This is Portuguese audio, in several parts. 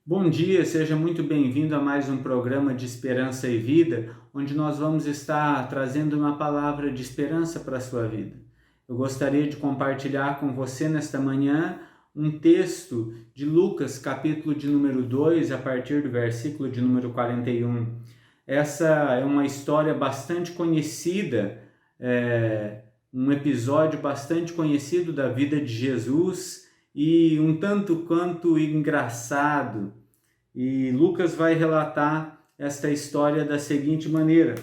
Bom dia, seja muito bem-vindo a mais um programa de Esperança e Vida, onde nós vamos estar trazendo uma palavra de esperança para a sua vida. Eu gostaria de compartilhar com você nesta manhã um texto de Lucas, capítulo de número 2, a partir do versículo de número 41. Essa é uma história bastante conhecida, um episódio bastante conhecido da vida de Jesus e um tanto quanto engraçado. E Lucas vai relatar esta história da seguinte maneira: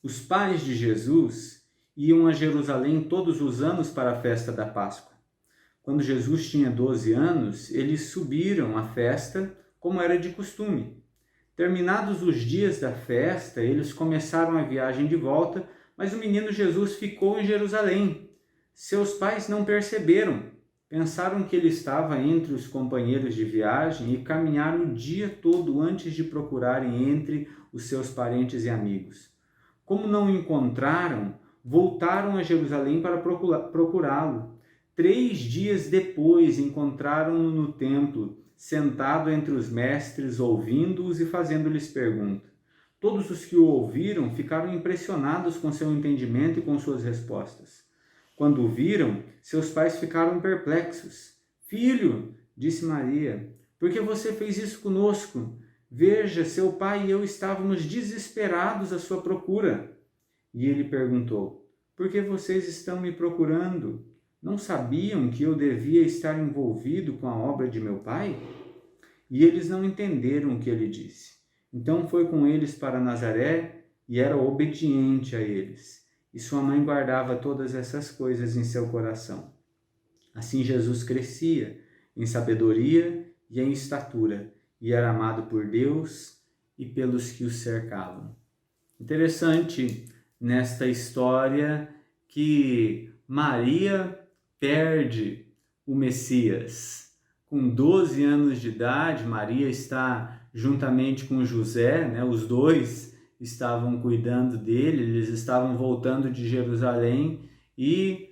os pais de Jesus iam a Jerusalém todos os anos para a festa da Páscoa. Quando Jesus tinha 12 anos, eles subiram à festa como era de costume. Terminados os dias da festa, eles começaram a viagem de volta, mas o menino Jesus ficou em Jerusalém. Seus pais não perceberam. Pensaram que ele estava entre os companheiros de viagem e caminharam o dia todo antes de procurarem entre os seus parentes e amigos. Como não o encontraram, voltaram a Jerusalém para procurá-lo. 3 dias depois, encontraram-no no templo, sentado entre os mestres, ouvindo-os e fazendo-lhes perguntas. Todos os que o ouviram ficaram impressionados com seu entendimento e com suas respostas. Quando o viram, seus pais ficaram perplexos. Filho, disse Maria, por que você fez isso conosco? Veja, seu pai e eu estávamos desesperados à sua procura. E ele perguntou, por que vocês estão me procurando? Não sabiam que eu devia estar envolvido com a obra de meu pai? E eles não entenderam o que ele disse. Então foi com eles para Nazaré e era obediente a eles. E sua mãe guardava todas essas coisas em seu coração. Assim Jesus crescia em sabedoria e em estatura, e era amado por Deus e pelos que o cercavam. Interessante nesta história que Maria perde o Messias. Com 12 anos de idade, Maria está juntamente com José, os dois estavam cuidando dele, eles estavam voltando de Jerusalém e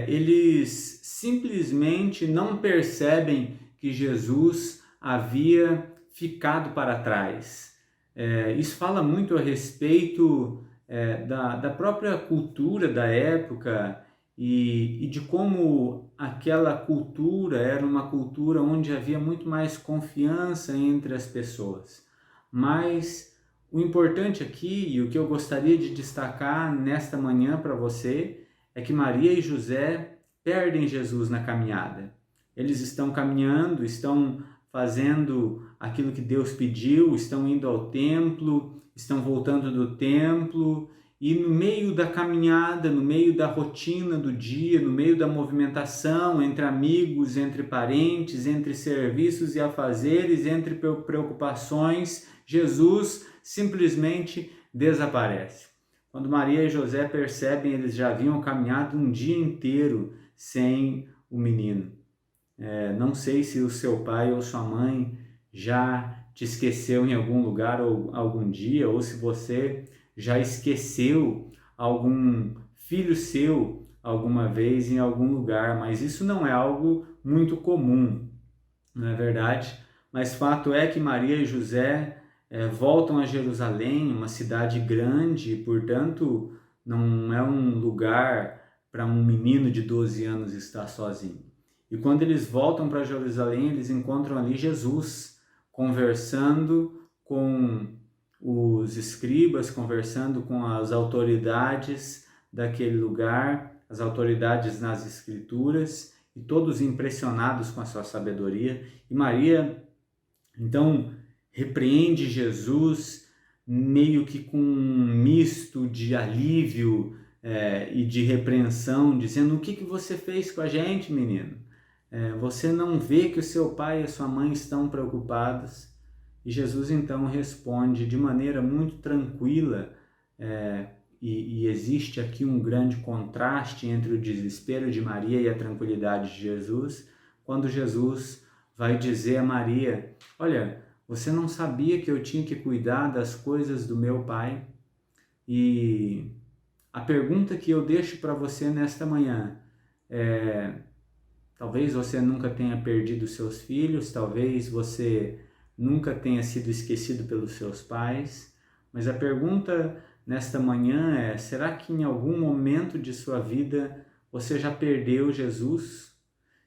eles simplesmente não percebem que Jesus havia ficado para trás. Isso fala muito a respeito da própria cultura da época e de como aquela cultura era uma cultura onde havia muito mais confiança entre as pessoas. Mas o importante aqui, e o que eu gostaria de destacar nesta manhã para você, é que Maria e José perdem Jesus na caminhada. Eles estão caminhando, estão fazendo aquilo que Deus pediu, estão indo ao templo, estão voltando do templo, e no meio da caminhada, no meio da rotina do dia, no meio da movimentação entre amigos, entre parentes, entre serviços e afazeres, entre preocupações, Jesus simplesmente desaparece. Quando Maria e José percebem, eles já haviam caminhado um dia inteiro sem o menino. Não sei se o seu pai ou sua mãe já te esqueceu em algum lugar ou algum dia, ou se você já esqueceu algum filho seu alguma vez em algum lugar, mas isso não é algo muito comum, não é verdade? Mas fato é que Maria e José voltam a Jerusalém, uma cidade grande, portanto não é um lugar para um menino de 12 anos estar sozinho. E quando eles voltam para Jerusalém, eles encontram ali Jesus conversando com os escribas, conversando com as autoridades daquele lugar, as autoridades nas escrituras, e todos impressionados com a sua sabedoria. E Maria, então, repreende Jesus meio que com um misto de alívio e de repreensão, dizendo, o que você fez com a gente, menino? Você não vê que o seu pai e a sua mãe estão preocupados? E Jesus então responde de maneira muito tranquila, e existe aqui um grande contraste entre o desespero de Maria e a tranquilidade de Jesus, quando Jesus vai dizer a Maria, olha, você não sabia que eu tinha que cuidar das coisas do meu pai? E a pergunta que eu deixo para você nesta manhã é, Talvez você nunca tenha perdido seus filhos, talvez você nunca tenha sido esquecido pelos seus pais, mas a pergunta nesta manhã é: será que em algum momento de sua vida você já perdeu Jesus?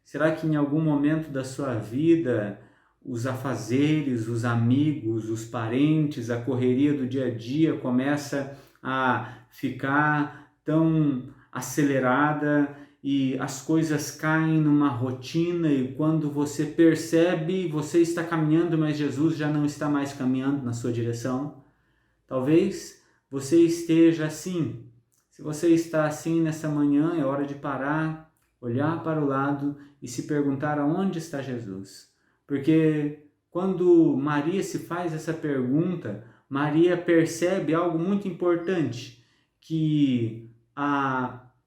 Será que em algum momento da sua vida os afazeres, os amigos, os parentes, a correria do dia a dia começa a ficar tão acelerada e as coisas caem numa rotina, e quando você percebe, você está caminhando, mas Jesus já não está mais caminhando na sua direção? Talvez você esteja assim. Se você está assim nessa manhã, é hora de parar, olhar para o lado e se perguntar aonde está Jesus. Porque quando Maria se faz essa pergunta, Maria percebe algo muito importante, que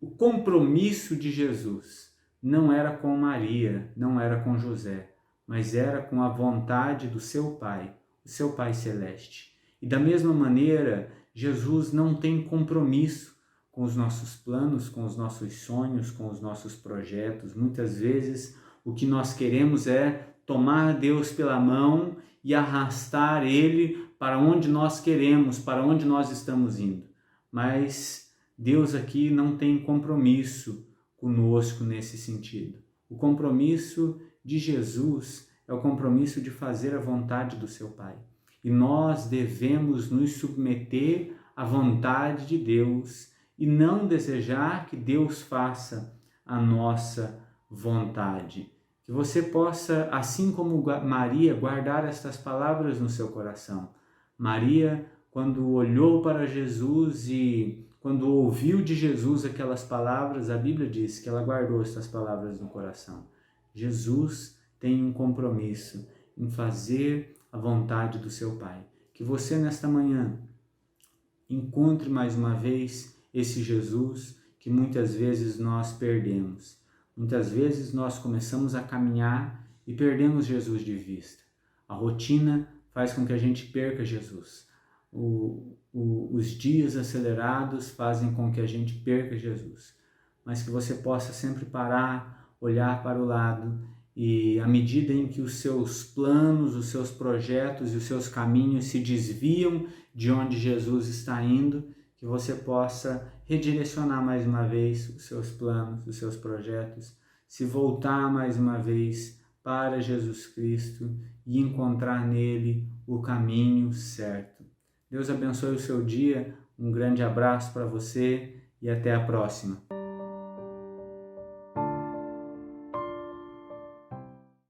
o compromisso de Jesus não era com Maria, não era com José, mas era com a vontade do seu Pai, o seu Pai Celeste. E da mesma maneira, Jesus não tem compromisso com os nossos planos, com os nossos sonhos, com os nossos projetos. Muitas vezes o que nós queremos é tomar Deus pela mão e arrastar Ele para onde nós queremos, para onde nós estamos indo. Mas Deus aqui não tem compromisso conosco nesse sentido. O compromisso de Jesus é o compromisso de fazer a vontade do seu Pai. E nós devemos nos submeter à vontade de Deus e não desejar que Deus faça a nossa vontade. Que você possa, assim como Maria, guardar estas palavras no seu coração. Maria, quando olhou para Jesus e quando ouviu de Jesus aquelas palavras, a Bíblia diz que ela guardou estas palavras no coração. Jesus tem um compromisso em fazer a vontade do seu Pai. Que você nesta manhã encontre mais uma vez esse Jesus que muitas vezes nós perdemos. Muitas vezes nós começamos a caminhar e perdemos Jesus de vista. A rotina faz com que a gente perca Jesus. Os dias acelerados fazem com que a gente perca Jesus. Mas que você possa sempre parar, olhar para o lado e à medida em que os seus planos, os seus projetos e os seus caminhos se desviam de onde Jesus está indo, que você possa redirecionar mais uma vez os seus planos, os seus projetos, se voltar mais uma vez para Jesus Cristo e encontrar nele o caminho certo. Deus abençoe o seu dia, um grande abraço para você e até a próxima.